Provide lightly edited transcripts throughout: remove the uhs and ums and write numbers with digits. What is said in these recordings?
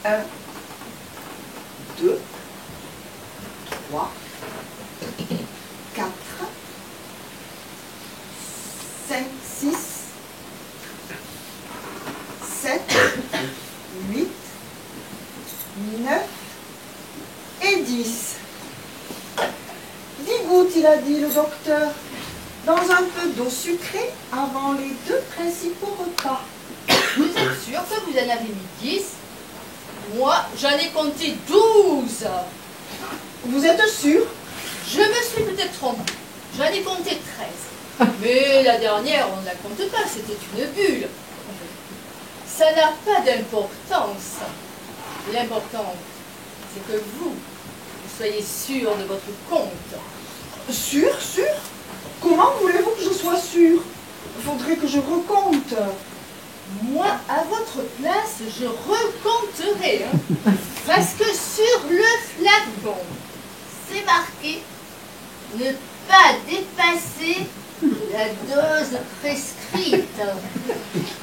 Un, deux, trois, quatre, cinq, six, sept, huit, neuf et 10. 10 gouttes, il a dit le docteur, dans un peu d'eau sucrée avant les 2 principaux repas. Vous êtes sûr que vous en avez mis 10? Moi, j'en ai compté 12. Vous êtes sûr? Je me suis peut-être trompée. J'en ai compté 13. Mais la dernière, on ne la compte pas, c'était une bulle. Ça n'a pas d'importance. L'important, c'est que vous soyez sûr de votre compte. Sûr? Comment voulez-vous que je sois sûre? Il faudrait que je recompte. Moi, à votre place, je recompterai. Parce que sur le flacon, c'est marqué ne pas dépasser la dose prescrite.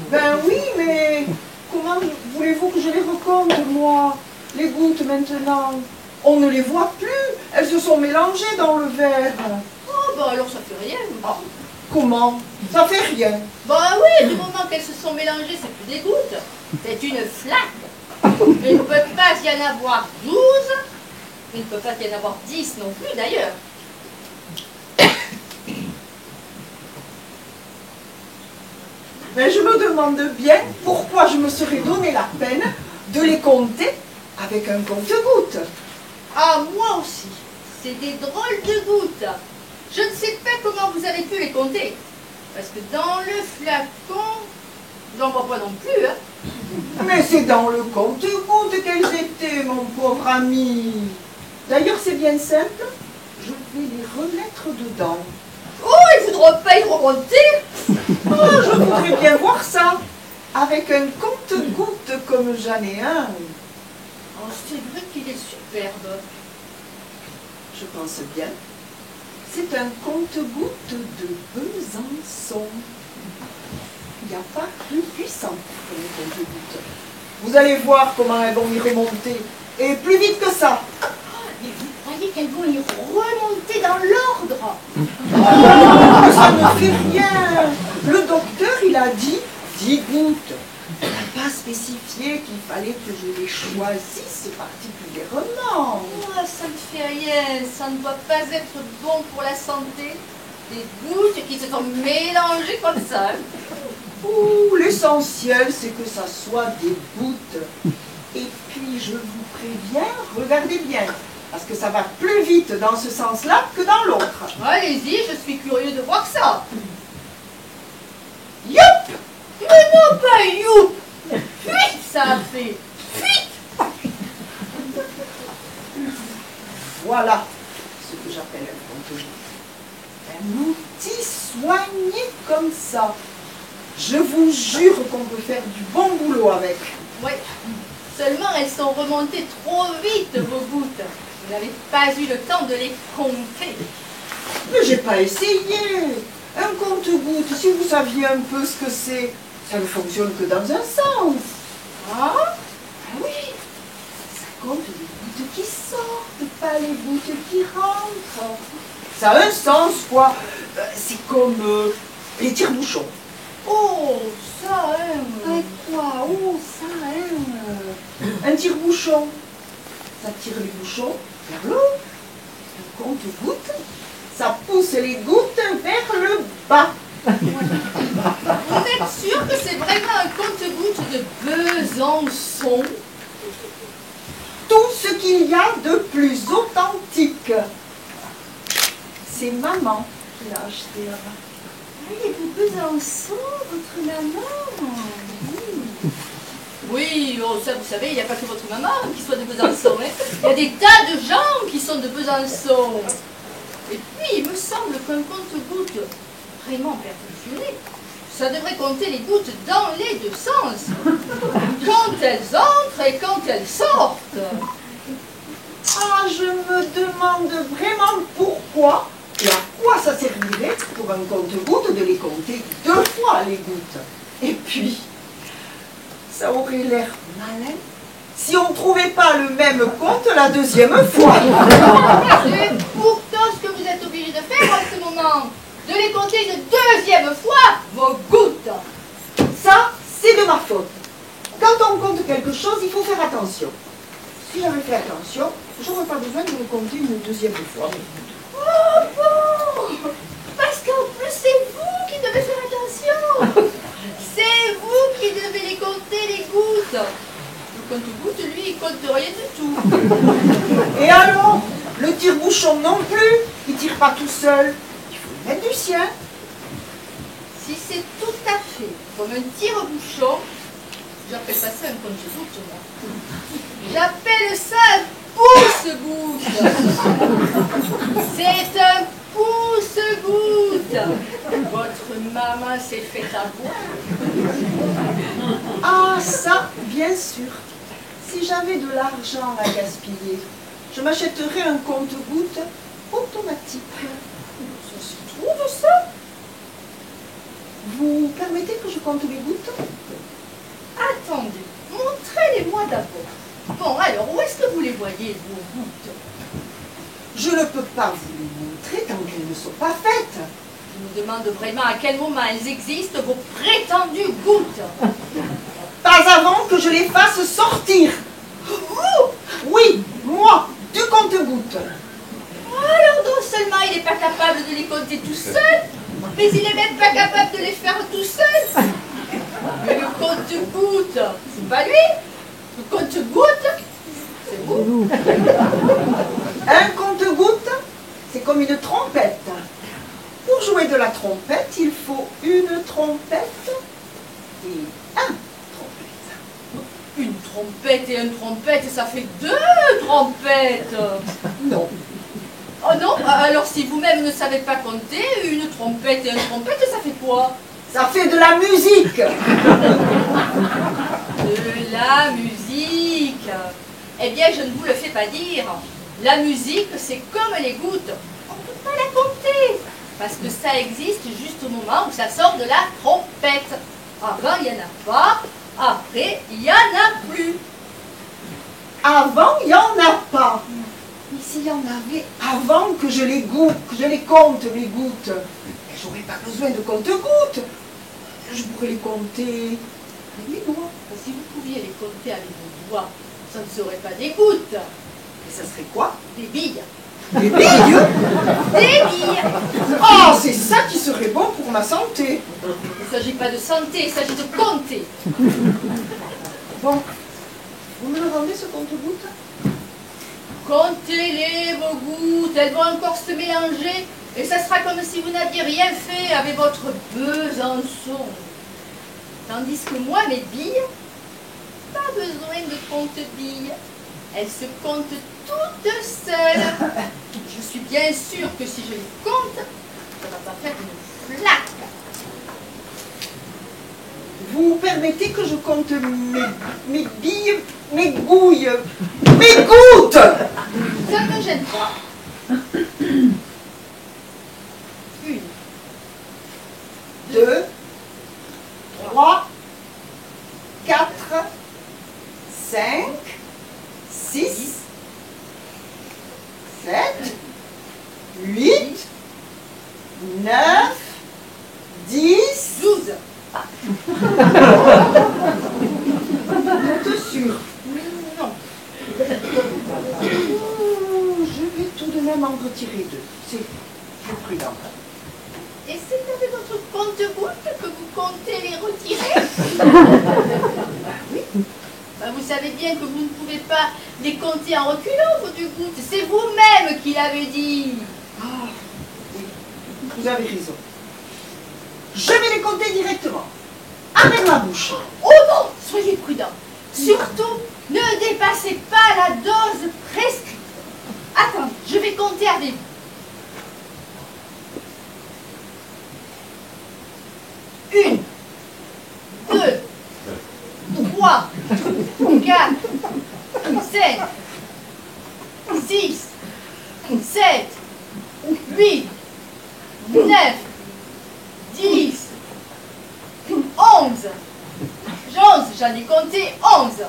Ben oui, mais comment voulez-vous que je les recompte, moi? Les gouttes, maintenant, on ne les voit plus. Elles se sont mélangées dans le verre. Oh, bah alors ça fait rien. Ah, comment? Ça fait rien. Bah oui, du moment qu'elles se sont mélangées, c'est plus des gouttes. C'est une flaque. Il ne peut pas y en avoir 12. Il ne peut pas y en avoir 10 non plus, d'ailleurs. Mais je me demande bien pourquoi je me serais donné la peine de les compter avec un compte-gouttes. Ah, moi aussi. C'est des drôles de gouttes. Je ne sais pas comment vous avez pu les compter. Parce que dans le flacon, j'en vois pas non plus, hein. Mais c'est dans le compte-gouttes qu'elles étaient, mon pauvre ami. D'ailleurs, c'est bien simple. Je vais les remettre dedans. Oh, il ne faudra pas y remonter. Oh, je voudrais bien voir ça. Avec un compte-gouttes comme j'en ai un. Oh, c'est vrai qu'il est superbe. Je pense bien. C'est un compte-gouttes de Besançon. Il n'y a pas plus puissant que les compte-gouttes. Vous allez voir comment elles vont y remonter. Et plus vite que ça. Mais vous croyez qu'elles vont y remonter dans l'ordre? Oh, ça ne fait rien. Le docteur, il a dit 10 gouttes. Il n'a pas spécifié qu'il fallait que je les choisisse particulièrement. Oh, ça ne fait rien. Ça ne doit pas être bon pour la santé. Des gouttes qui se sont mélangées comme ça. Ouh, l'essentiel, c'est que ça soit des gouttes. Et puis, je vous préviens, regardez bien. Parce que ça va plus vite dans ce sens-là que dans l'autre. Allez-y, je suis curieux de voir ça. Youp! Mais non, pas youp. Fuite, ça a fait. Fuite. Voilà ce que j'appelle un compte-gouttes. Un outil soigné comme ça. Je vous jure qu'on peut faire du bon boulot avec. Oui. Seulement, elles sont remontées trop vite, vos gouttes. Vous n'avez pas eu le temps de les compter. Mais j'ai pas essayé. Un compte-gouttes, si vous saviez un peu ce que c'est, ça ne fonctionne que dans un sens. Ah, Ah oui, ça compte les gouttes qui sortent, pas les gouttes qui rentrent. Ça a un sens, quoi. C'est comme les tire-bouchons. oh, ça, Quoi? Oh, ça, un tire-bouchon. Ça tire les bouchons vers le haut. Un compte-gouttes, ça pousse les gouttes vers le bas. Vous êtes sûr que c'est vraiment un compte-gouttes de Besançon? Tout ce qu'il y a de plus authentique. C'est maman qui l'a acheté là-bas. Elle est de Besançon, votre maman? Oui, oh, ça vous savez, il n'y a pas que votre maman qui soit de Besançon. Hein. Il y a des tas de gens qui sont de Besançon. Et puis, il me semble qu'un compte-gouttes vraiment perfectionné, Ça devrait compter les gouttes dans les deux sens. Quand elles entrent et quand elles sortent. Ah, je me demande vraiment pourquoi et à quoi ça servirait pour un compte-gouttes de les compter 2 fois, les gouttes. Et puis, ça aurait l'air malin si on ne trouvait pas le même compte la 2e fois. C'est pourtant ce que vous êtes obligé de faire en ce moment. De les compter une 2e fois, vos gouttes. Ça, c'est de ma faute. Quand on compte quelque chose, il faut faire attention. Si j'avais fait attention, je n'aurais pas besoin de le compter une 2e fois. Oh bon! Parce qu'en plus, c'est vous qui devez faire attention. C'est vous qui devez les compter, les gouttes. Le compte-gouttes, lui, il compte rien du tout. Et alors, le tire-bouchon non plus, il ne tire pas tout seul. Il faut mettre du sien. Si c'est tout à fait comme un tire-bouchon, j'appelle pas ça un compte-gouttes, moi. J'appelle ça un pouce-goutte. C'est un pouce-goutte. Votre maman s'est fait avoir. Ah, ça, bien sûr. Si j'avais de l'argent à gaspiller, je m'achèterais un compte-gouttes automatique. Ça se trouve, ça? Vous permettez que je compte les gouttes? Attendez, montrez-les-moi d'abord. Bon, alors, où est-ce que vous les voyez, vos gouttes? Je ne peux pas vous les montrer tant qu'elles ne sont pas faites. Je me demande vraiment à quel moment elles existent, vos prétendues gouttes. Pas avant que je les fasse sortir. Vous? Oui, moi, du compte-gouttes. Alors non seulement il n'est pas capable de les compter tout seul, mais il n'est même pas capable de les faire tout seul. Mais le compte-gouttes, c'est pas lui. Le compte-gouttes, c'est vous. Un compte-gouttes, c'est comme une trompette. Pour jouer de la trompette, il faut une trompette et un trompette. Une trompette et une trompette, ça fait 2 trompettes. Non. Oh non, alors si vous-même ne savez pas compter, une trompette et une trompette, ça fait quoi? Ça fait de la musique. De la musique. Eh bien, je ne vous le fais pas dire. La musique, c'est comme les gouttes. On ne peut pas la compter. Parce que ça existe juste au moment où ça sort de la trompette. Avant, il n'y en a pas. Après, il n'y en a plus. Avant, il n'y en a pas. Mais s'il y en avait avant que je les compte, les gouttes, j'aurais pas besoin de compte-gouttes. Je pourrais les compter avec mes doigts. Si vous pouviez les compter avec vos doigts, ça ne serait pas des gouttes. Et ça serait quoi? Des billes. Des billes? Des billes. Oh, c'est ça qui serait bon pour ma santé. Il ne s'agit pas de santé, il s'agit de compter. Bon, vous me le rendez ce compte-gouttes? Comptez-les, vos gouttes, elles vont encore se mélanger, et ça sera comme si vous n'aviez rien fait avec votre Besançon. Tandis que moi, mes billes, pas besoin de compte-billes. Elles se comptent toutes seules. Je suis bien sûre que si je les compte, ça ne va pas faire une flaque. Vous permettez que je compte mes billes, mes gouilles, mes gouttes? Ça ne me gêne pas. 1, 2, 3, 4, 5, 6, 7, 8, 9, 10, 12. T'es sûr? Non. Je vais tout de même en retirer 2. C'est plus prudent. Et c'est avec votre compte-gouttes que vous comptez les retirer? Oui. Ben, vous savez bien que vous ne pouvez pas les compter en reculant, vos deux gouttes. C'est vous-même qui l'avez dit. Ah, oui, vous avez raison. Je vais les compter directement, avec ma bouche. Oh non, soyez prudent. Surtout, ne dépassez pas la dose prescrite. Attendez, je vais compter avec vous. 1, 5, 6, 7, 8, 9, 10, 11. J'en ai compté 11.